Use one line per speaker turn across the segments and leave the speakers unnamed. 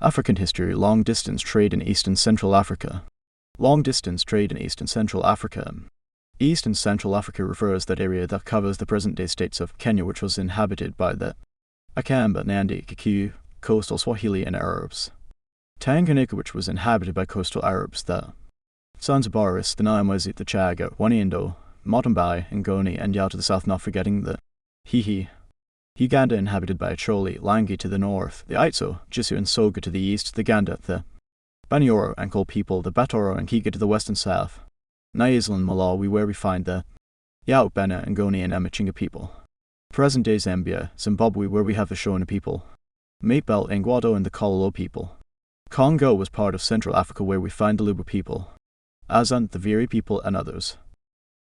African history, long-distance trade in East and Central Africa. Long-distance trade in East and Central Africa. East and Central Africa refers to that area that covers the present-day states of Kenya, which was inhabited by the Akamba, Nandi, Kikuyu, coastal Swahili, and Arabs. Tanganyika, which was inhabited by coastal Arabs, the Zanzibaris, the Nyamwezi, the Chaga, Wanindo, Motambai, Ngoni, and Yao to the south, not forgetting the Hihi. Uganda, inhabited by Acholi, Langi to the north, the Aitso, Jisu, and Soga to the east, the Ganda, the Banyoro, Ankole people, the Batoro, and Kiga to the west and south. Nyasaland, Malawi, where we find the Yao, Bena, Ngoni, and Amachinga people. Present-day Zambia, Zimbabwe, where we have the Shona people. Mapebel, Ngwado, and the Kololo people. Congo was part of Central Africa, where we find the Luba people. Azan, the Viri people, and others.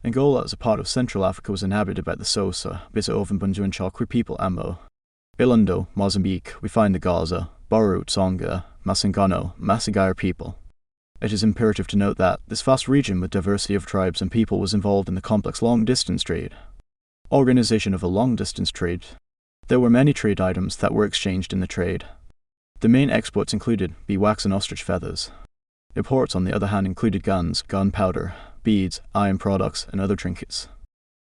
Angola, as a part of Central Africa, was inhabited by the Sosa, Bisa Ovembundu, and Chokri people, Ambo. Ilondo, Mozambique, we find the Gaza, Baru, Tsonga, Masangano, Masigayar people. It is imperative to note that this vast region with diversity of tribes and people was involved in the complex long-distance trade. Organization of a long-distance trade. There were many trade items that were exchanged in the trade. The main exports included beeswax and ostrich feathers. Imports, on the other hand, included guns, gunpowder, beads, iron products, and other trinkets.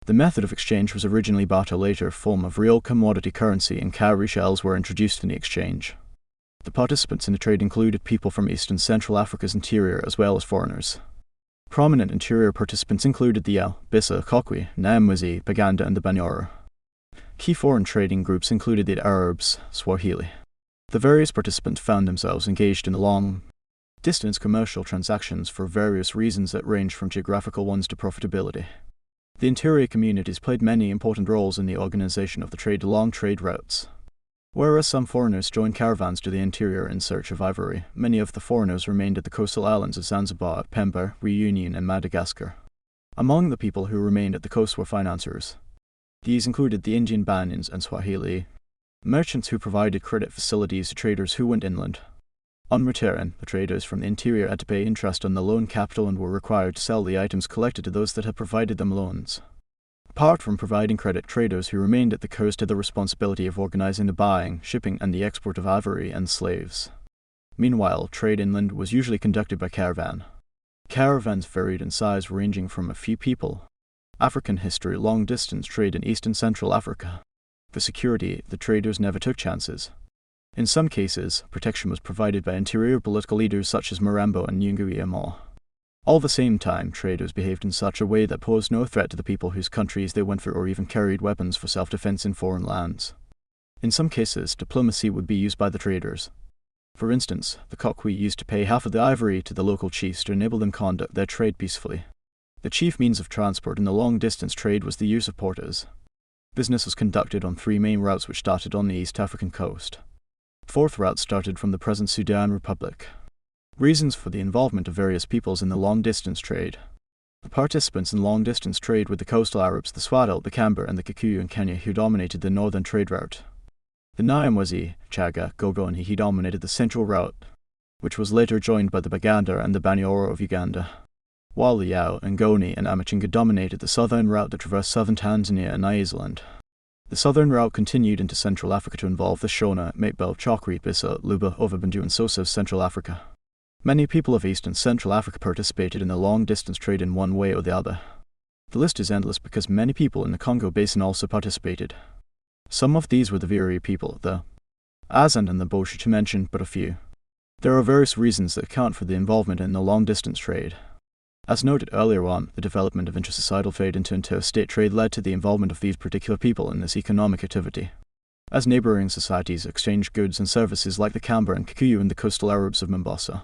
The method of exchange was originally barter, later form of real commodity currency, and cowrie shells were introduced in the exchange. The participants in the trade included people from East and Central Africa's interior as well as foreigners. Prominent interior participants included the Yao, Bisa, Kokwi, Nyamwezi, Baganda, and the Banyoro. Key foreign trading groups included the Arabs, Swahili. The various participants found themselves engaged in long-distance commercial transactions for various reasons that range from geographical ones to profitability. The interior communities played many important roles in the organization of the trade along trade routes. Whereas some foreigners joined caravans to the interior in search of ivory, many of the foreigners remained at the coastal islands of Zanzibar, Pemba, Reunion, and Madagascar. Among the people who remained at the coast were financiers. These included the Indian Banyans and Swahili, merchants who provided credit facilities to traders who went inland. On return, the traders from the interior had to pay interest on the loan capital and were required to sell the items collected to those that had provided them loans. Apart from providing credit, traders who remained at the coast had the responsibility of organizing the buying, shipping, and the export of ivory and slaves. Meanwhile, trade inland was usually conducted by caravan. Caravans varied in size, ranging from a few people. African history, long-distance trade in East and Central Africa. For security, the traders never took chances. In some cases, protection was provided by interior political leaders such as Mirambo and Nyungui Amo. All the same time, traders behaved in such a way that posed no threat to the people whose countries they went for or even carried weapons for self-defense in foreign lands. In some cases, diplomacy would be used by the traders. For instance, the Kokwi used to pay half of the ivory to the local chiefs to enable them conduct their trade peacefully. The chief means of transport in the long-distance trade was the use of porters. Business was conducted on three main routes which started on the East African coast. The fourth route started from the present Sudan Republic. Reasons for the involvement of various peoples in the long-distance trade. The participants in long-distance trade were the coastal Arabs, the Swatil, the Kamba, and the Kikuyu in Kenya, who dominated the northern trade route. The Nyamwezi, Chaga, Gogo, and Hihi dominated the central route, which was later joined by the Baganda and the Banyoro of Uganda, while the Yao, Ngoni, and Amachinga dominated the southern route that traversed southern Tanzania and Nyasaland. The southern route continued into Central Africa to involve the Shona, Mapebel, Chokri, Bisa, Luba, Ovembundu, and Sosa of Central Africa. Many people of East and Central Africa participated in the long-distance trade in one way or the other. The list is endless because many people in the Congo Basin also participated. Some of these were the Viri people, the Azand, and the Boshi, to mention but a few. There are various reasons that account for the involvement in the long-distance trade. As noted earlier on, the development of intersocietal trade into interstate trade led to the involvement of these particular people in this economic activity. As neighboring societies exchanged goods and services like the Kamba and Kikuyu and the coastal Arabs of Mombasa.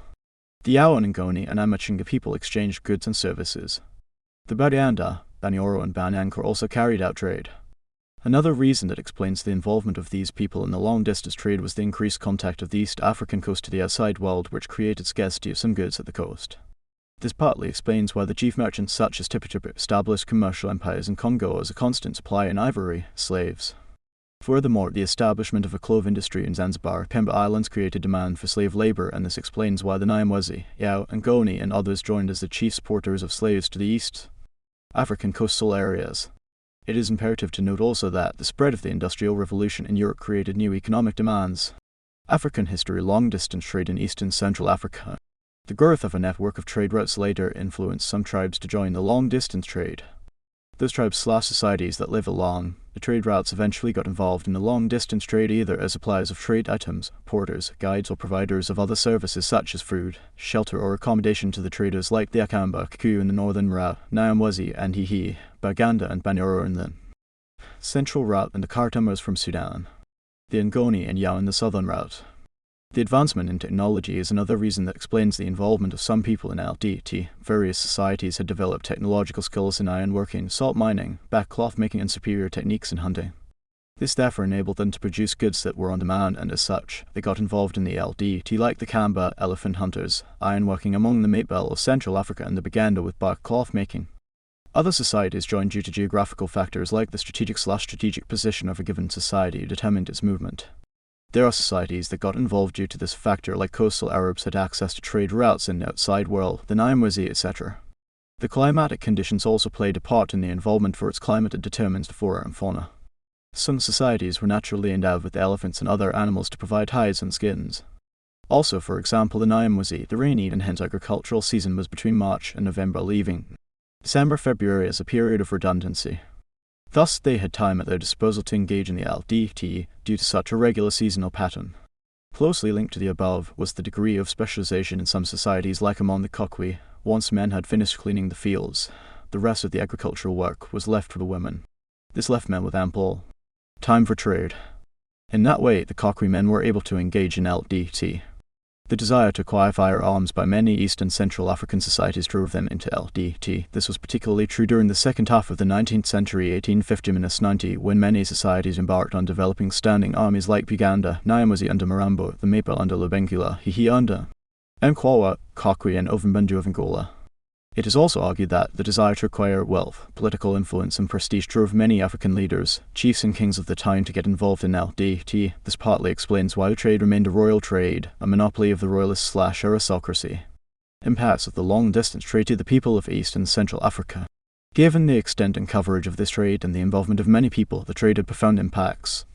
The Yao and Ngoni and Amachinga people exchanged goods and services. The Badianda, Banyoro, and Banyanka also carried out trade. Another reason that explains the involvement of these people in the long-distance trade was the increased contact of the East African coast to the outside world, which created scarcity of some goods at the coast. This partly explains why the chief merchants such as Tippitippit established commercial empires in Congo as a constant supply in ivory, slaves. Furthermore, the establishment of a clove industry in Zanzibar, Pemba Islands created demand for slave labor, and this explains why the Nyamwezi, Yao, Ngoni, and others joined as the chief exporters of slaves to the East African coastal areas. It is imperative to note also that the spread of the Industrial Revolution in Europe created new economic demands. African history. Long-distance trade in East and Central Africa. The growth of a network of trade routes later influenced some tribes to join the long-distance trade. Those tribes/societies that live along the trade routes eventually got involved in the long-distance trade either as suppliers of trade items, porters, guides, or providers of other services such as food, shelter, or accommodation to the traders like the Akamba, Kikuyu in the northern route, Nyamwezi and Hihi, Baganda and Banyoro in the central route, and the Kartumas from Sudan, the Ngoni and Yao in the southern route. The advancement in technology is another reason that explains the involvement of some people in LDT. Various societies had developed technological skills in ironworking, salt mining, back cloth making, and superior techniques in hunting. This therefore enabled them to produce goods that were on demand, and as such, they got involved in the LDT like the Kamba, elephant hunters, ironworking among the Mapebel of Central Africa, and the Baganda with bark cloth making. Other societies joined due to geographical factors like the strategic position of a given society determined its movement. There are societies that got involved due to this factor, like coastal Arabs had access to trade routes in the outside world, the Nyamwezi, etc. The climatic conditions also played a part in the involvement, for its climate determines the flora and fauna. Some societies were naturally endowed with elephants and other animals to provide hides and skins. Also, for example, the Nyamwezi, the rainy and hence agricultural season was between March and November, leaving December-February as a period of redundancy. Thus, they had time at their disposal to engage in the LDT due to such a regular seasonal pattern. Closely linked to the above was the degree of specialization in some societies, like among the Kokwi. Once men had finished cleaning the fields, the rest of the agricultural work was left for the women. This left men with ample time for trade. In that way, the Kokwi men were able to engage in LDT. The desire to acquire firearms by many East and Central African societies drove them into LDT. This was particularly true during the second half of the 19th century, 1850–90, when many societies embarked on developing standing armies like Buganda, Nyamwezi under Mirambo, the Mapebel under Lubengula, Hihi under Mkwawa, Kokwi, and Ovumbandu of Angola. It is also argued that the desire to acquire wealth, political influence, and prestige drove many African leaders, chiefs and kings of the time to get involved in LDT. This partly explains why the trade remained a royal trade, a monopoly of the royalists/aristocracy. Impacts of the long-distance trade to the people of East and Central Africa. Given the extent and coverage of this trade and the involvement of many people, the trade had profound impacts.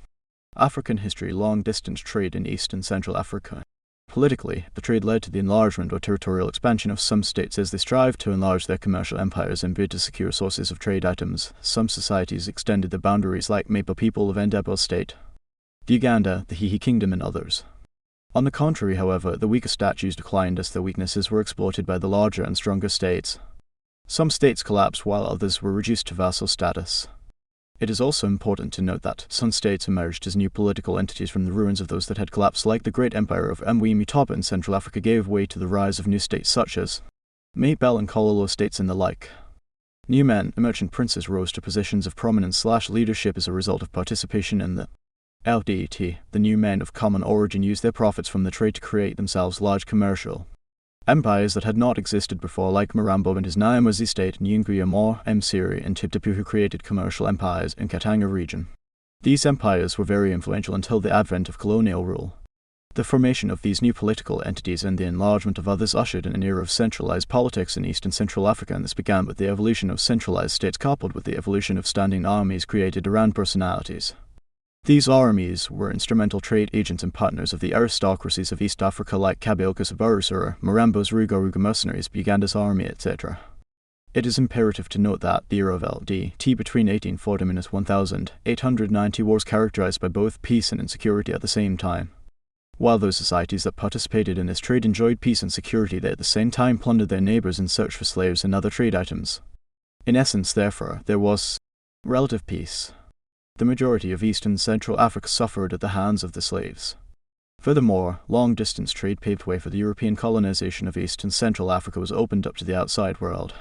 African history. Long-distance trade in East and Central Africa. Politically, the trade led to the enlargement or territorial expansion of some states as they strived to enlarge their commercial empires and bid to secure sources of trade items. Some societies extended their boundaries, like Mapebel people of Ndebele State, the Uganda, the Hihi Kingdom, and others. On the contrary, however, the weaker statues declined as their weaknesses were exploited by the larger and stronger states. Some states collapsed while others were reduced to vassal status. It is also important to note that some states emerged as new political entities from the ruins of those that had collapsed, like the great empire of Mtwapa in Central Africa gave way to the rise of new states such as Mapebel and Kololo states and the like. New men, the merchant princes, rose to positions of prominence/leadership as a result of participation in the LDT. The new men of common origin used their profits from the trade to create themselves large commercial empires that had not existed before, like Mirambo and his Nyamwezi state, Nyungwe, Amor, Msiri, and Tibtapu, who created commercial empires in Katanga region. These empires were very influential until the advent of colonial rule. The formation of these new political entities and the enlargement of others ushered in an era of centralized politics in East and Central Africa, and this began with the evolution of centralized states coupled with the evolution of standing armies created around personalities. These armies were instrumental trade agents and partners of the aristocracies of East Africa, like Kabeoka's Barusura, Mirambo's Ruga mercenaries, Buganda's army, etc. It is imperative to note that the era of LDT between 1840 and 1890 was characterized by both peace and insecurity at the same time. While those societies that participated in this trade enjoyed peace and security, they at the same time plundered their neighbors in search for slaves and other trade items. In essence, therefore, there was relative peace. The majority of East and Central Africa suffered at the hands of the slaves. Furthermore, long-distance trade paved way for the European colonization of East and Central Africa was opened up to the outside world.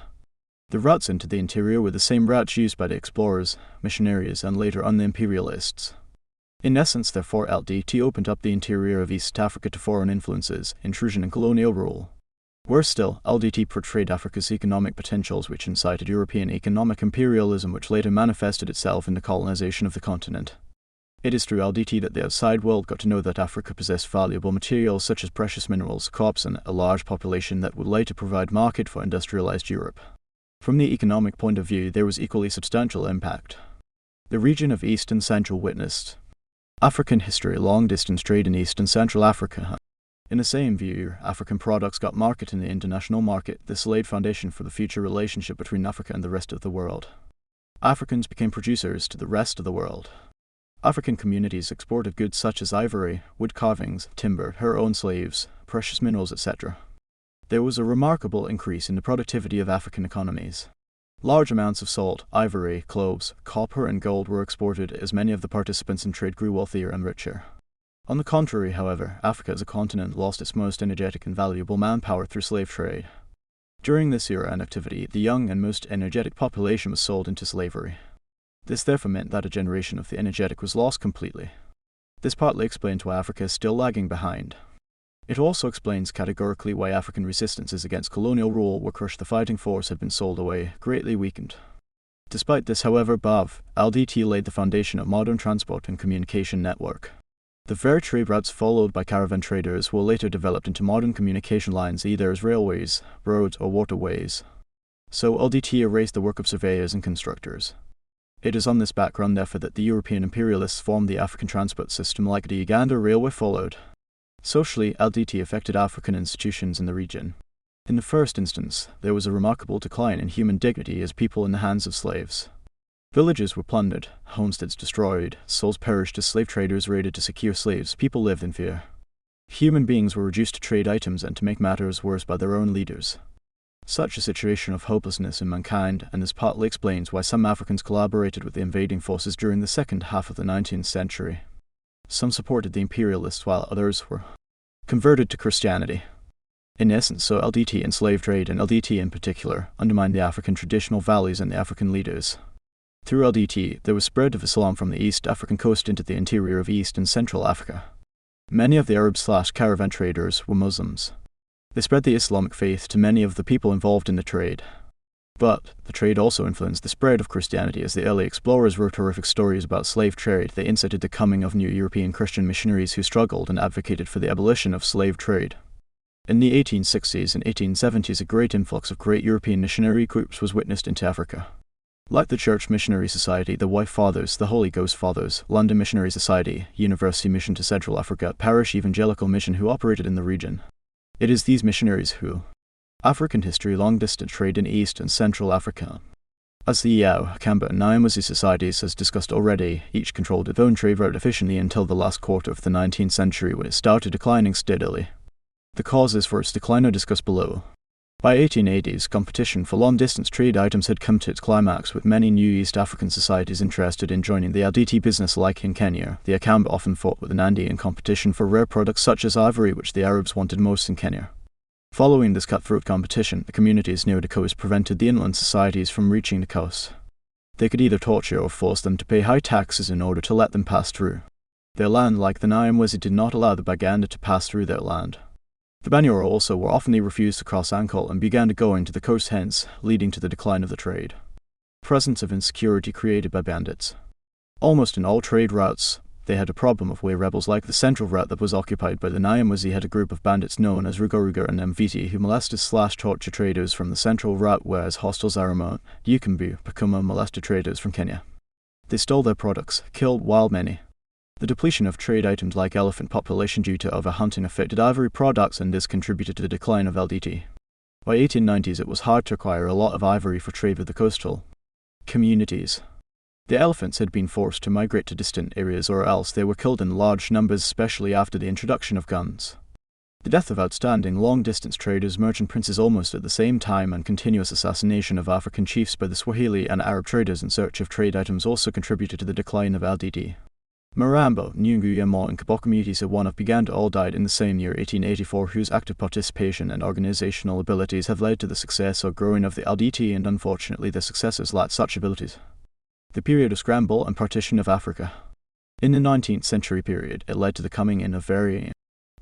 The routes into the interior were the same routes used by the explorers, missionaries, and later on the imperialists. In essence, therefore, LDT opened up the interior of East Africa to foreign influences, intrusion, and colonial rule. Worse still, LDT portrayed Africa's economic potentials, which incited European economic imperialism, which later manifested itself in the colonization of the continent. It is through LDT that the outside world got to know that Africa possessed valuable materials such as precious minerals, crops, and a large population that would later provide market for industrialized Europe. From the economic point of view, there was equally substantial impact. The region of East and Central witnessed African history, long-distance trade in East and Central Africa. In the same view, African products got marketed in the international market. This laid foundation for the future relationship between Africa and the rest of the world. Africans became producers to the rest of the world. African communities exported goods such as ivory, wood carvings, timber, her own slaves, precious minerals, etc. There was a remarkable increase in the productivity of African economies. Large amounts of salt, ivory, cloves, copper and gold were exported as many of the participants in trade grew wealthier and richer. On the contrary, however, Africa as a continent lost its most energetic and valuable manpower through slave trade. During this era and activity, the young and most energetic population was sold into slavery. This therefore meant that a generation of the energetic was lost completely. This partly explains why Africa is still lagging behind. It also explains categorically why African resistances against colonial rule were crushed. The fighting force had been sold away, greatly weakened. Despite this, however, above, LDT laid the foundation of modern transport and communication network. The very trade routes followed by caravan traders were later developed into modern communication lines either as railways, roads, or waterways. So LDT erased the work of surveyors and constructors. It is on this background, therefore, that the European imperialists formed the African transport system like the Uganda Railway followed. Socially, LDT affected African institutions in the region. In the first instance, there was a remarkable decline in human dignity as people in the hands of slaves. Villages were plundered, homesteads destroyed, souls perished as slave traders raided to secure slaves. People lived in fear. Human beings were reduced to trade items and to make matters worse by their own leaders. Such a situation of hopelessness in mankind, and this partly explains why some Africans collaborated with the invading forces during the second half of the 19th century. Some supported the imperialists while others were converted to Christianity. In essence, so LDT and slave trade, and LDT in particular, undermined the African traditional values and the African leaders. Through LDT, there was spread of Islam from the East African coast into the interior of East and Central Africa. Many of the Arab/caravan traders were Muslims. They spread the Islamic faith to many of the people involved in the trade. But the trade also influenced the spread of Christianity, as the early explorers wrote horrific stories about slave trade. They incited the coming of new European Christian missionaries who struggled and advocated for the abolition of slave trade. In the 1860s and 1870s, a great influx of great European missionary groups was witnessed into Africa. Like the Church Missionary Society, the White Fathers, the Holy Ghost Fathers, London Missionary Society, University Mission to Central Africa, Parish Evangelical Mission who operated in the region. It is these missionaries who African history, long-distance trade in East and Central Africa. As the Yao, Kamba, and Nyamwezi societies, as discussed already, each controlled its own trade route efficiently until the last quarter of the 19th century when it started declining steadily. The causes for its decline are discussed below. By 1880s, competition for long-distance trade items had come to its climax, with many new East African societies interested in joining the LDT business. Like in Kenya, the Akamba often fought with the Nandi in competition for rare products such as ivory, which the Arabs wanted most in Kenya. Following this cutthroat competition, the communities near the coast prevented the inland societies from reaching the coast. They could either torture or force them to pay high taxes in order to let them pass through. Their land, like the Nyamwezi, did not allow the Baganda to pass through their land. The Banyoro also were often refused to cross Ankole and began to go into the coast, hence leading to the decline of the trade. Presence of insecurity created by bandits. Almost in all trade routes, they had a problem of way rebels. Like the central route that was occupied by the Nyamwezi had a group of bandits known as Rugoruga and Mviti who molested/tortured traders from the central route, whereas hostile Zaramo, Yukumbu, Pakuma molested traders from Kenya. They stole their products, killed wild many. The depletion of trade items like elephant population due to overhunting affected ivory products, and this contributed to the decline of LDT. By 1890s, it was hard to acquire a lot of ivory for trade with the coastal communities. The elephants had been forced to migrate to distant areas, or else they were killed in large numbers, especially after the introduction of guns. The death of outstanding long-distance traders, merchant princes almost at the same time, and continuous assassination of African chiefs by the Swahili and Arab traders in search of trade items also contributed to the decline of LDT. Marambo, Nyungu, Yamo, and Kabok communities of one of Baganda all died in the same year, 1884, whose active participation and organizational abilities have led to the success or growing of the LDT, and unfortunately their successors lacked such abilities. The period of scramble and partition of Africa. In the 19th century period, it led to the coming in of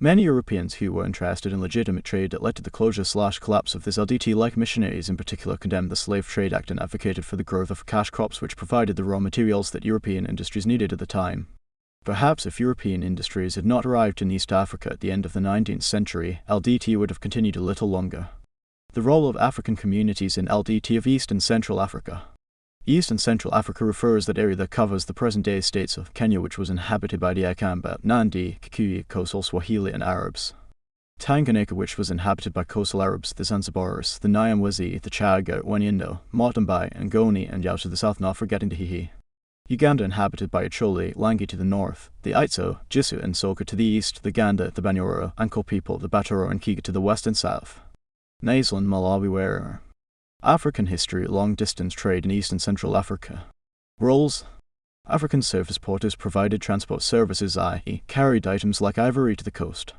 many Europeans who were interested in legitimate trade. That led to the closure/collapse of this LDT. Like missionaries in particular condemned the Slave Trade Act and advocated for the growth of cash crops, which provided the raw materials that European industries needed at the time. Perhaps if European industries had not arrived in East Africa at the end of the 19th century, LDT would have continued a little longer. The role of African communities in LDT of East and Central Africa. East and Central Africa refers to that area that covers the present-day states of Kenya, which was inhabited by the Akamba, Nandi, Kikuyu, coastal Swahili and Arabs. Tanganyika, which was inhabited by coastal Arabs, the Zanzibaris, the Nyamwezi, the Chaga, Wanyendo, Motambai, and Ngoni, and Yao to the south, not forgetting the Hihi. Uganda, inhabited by Acholi, Langi to the north, the Aitso, Jisu and Soka to the east, the Ganda, the Banyoro, Anko people, the Batoro and Kiga to the west and south. Nasal and Malawi were. African history, long-distance trade in East and Central Africa. Roles. African surface porters provided transport services, i.e. carried items like ivory to the coast.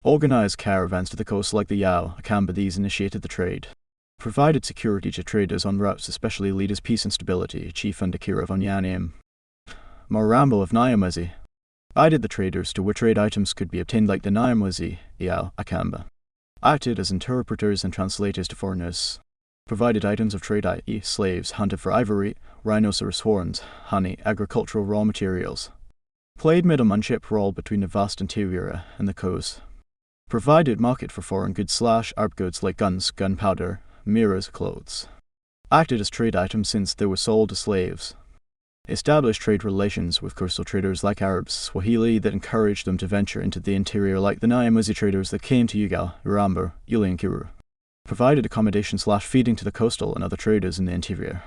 Organized caravans to the coast like the Yao, Akamba. These initiated the trade. Provided security to traders on routes, especially leaders peace and stability, Chief Ndakira of Onyanim. Marambo of Nyamwezi. Guided the traders to where trade items could be obtained like the Nyamwezi, Yao, Akamba. Acted as interpreters and translators to foreigners. Provided items of trade, i.e. slaves, hunted for ivory, rhinoceros horns, honey, agricultural raw materials. Played middlemanship role between the vast interior and the coast. Provided market for foreign goods / Arab goods like guns, gunpowder, mirrors, clothes. Acted as trade items since they were sold to slaves. Established trade relations with coastal traders like Arabs, Swahili that encouraged them to venture into the interior like the Nyamwezi traders that came to Ugal, Urambo, Uli and Kiru. Provided accommodation / feeding to the coastal and other traders in the interior.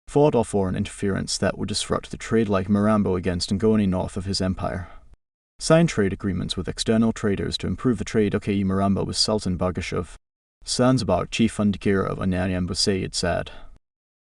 Fought off foreign interference that would disrupt the trade like Marambo against Ngoni north of his empire. Signed trade agreements with external traders to improve the trade. Marambo was Sultan Bargashov. Zanzibar Chief Ndakira of Onanyamba Sayed Saad.